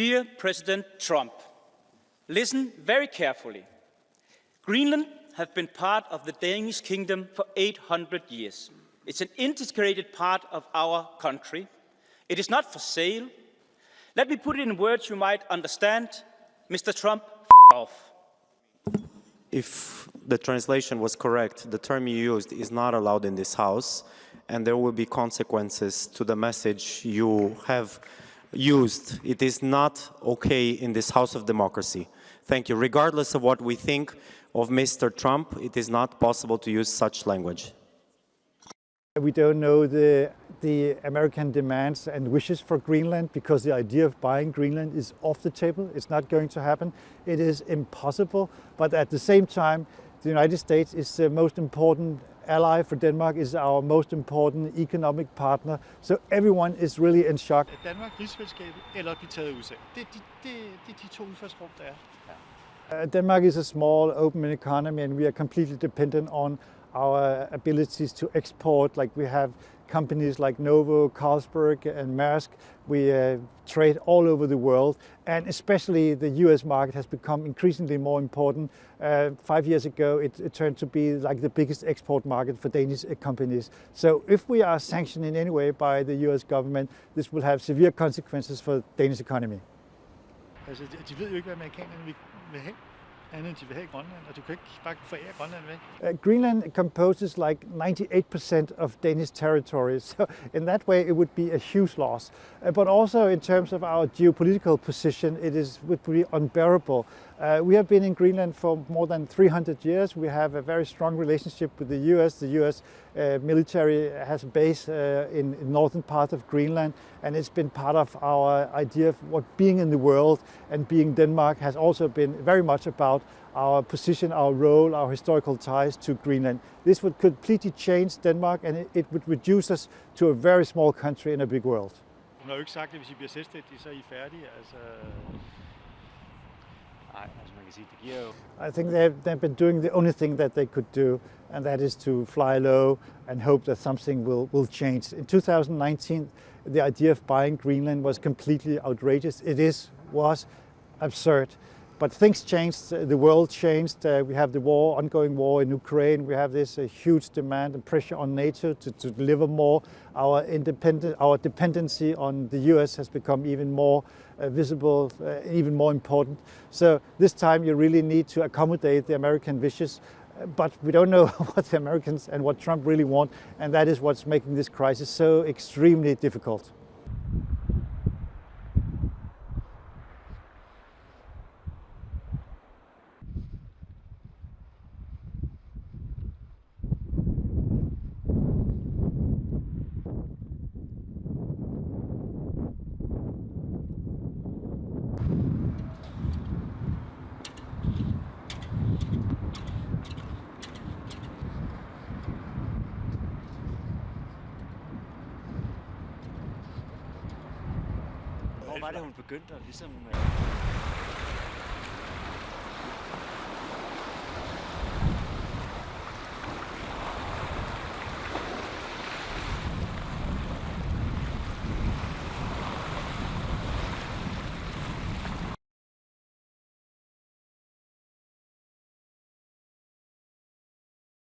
Dear President Trump, listen very carefully. Greenland has been part of the Danish kingdom for 800 years. It's an integrated part of our country. It is not for sale. Let me put it in words you might understand. Mr. Trump, off. If the translation was correct, the term you used is not allowed in this House, and there will be consequences to the message you have used. It is not okay in this House of Democracy. Thank you. Regardless of what we think of Mr. Trump, it is not possible to use such language. We don't know the American demands and wishes for Greenland because the idea of buying Greenland is off the table. It's not going to happen. It is impossible. But at the same time, the United States is the most important ally for Denmark, is our most important economic partner. So everyone is really in shock. Danmark, rigsfællesskabet eller blive taget af USA. Det er de to udfaldsrum, der er. Denmark is a small open economy and we are completely dependent on our abilities to export. Like we have companies like Novo, Carlsberg and Maersk. We trade all over the world, and especially the US market has become increasingly more important. 5 years ago it turned to be like the biggest export market for Danish companies. So if we are sanctioned in any way by the US government, this will have severe consequences for the Danish economy. Altså, de ved jo ikke, hvad amerikanerne vil have. Andet end de vil have Grønland, og du kan ikke bare forære Grønland væk. Greenland composes like 98% of Danish territory, so in that way it would be a huge loss. But also in terms of our geopolitical position, would be unbearable. We have been in Greenland for more than 300 years. We have a very strong relationship with the US. The US military has a base in the northern part of Greenland, and it's been part of our idea of what being in the world, and being Denmark has also been very much about our position, our role, our historical ties to Greenland. This would completely change Denmark, and it would reduce us to a very small country in a big world. Hun har jo ikke sagt, at hvis I bliver selvstændige, så er I færdige. Altså... Nej, altså man kan sige, det giver jo... I think they've been doing the only thing that they could do, and that is to fly low and hope that something will change. In 2019, the idea of buying Greenland was completely outrageous. It was absurd. But things changed, the world changed. We have the ongoing war in Ukraine. We have this huge demand and pressure on NATO to deliver more. Our dependency on the US has become even more visible, even more important. So this time you really need to accommodate the American wishes. But we don't know what the Americans and what Trump really want, and that is what's making this crisis so extremely difficult. Hvor var det, hun begyndte at ligesom...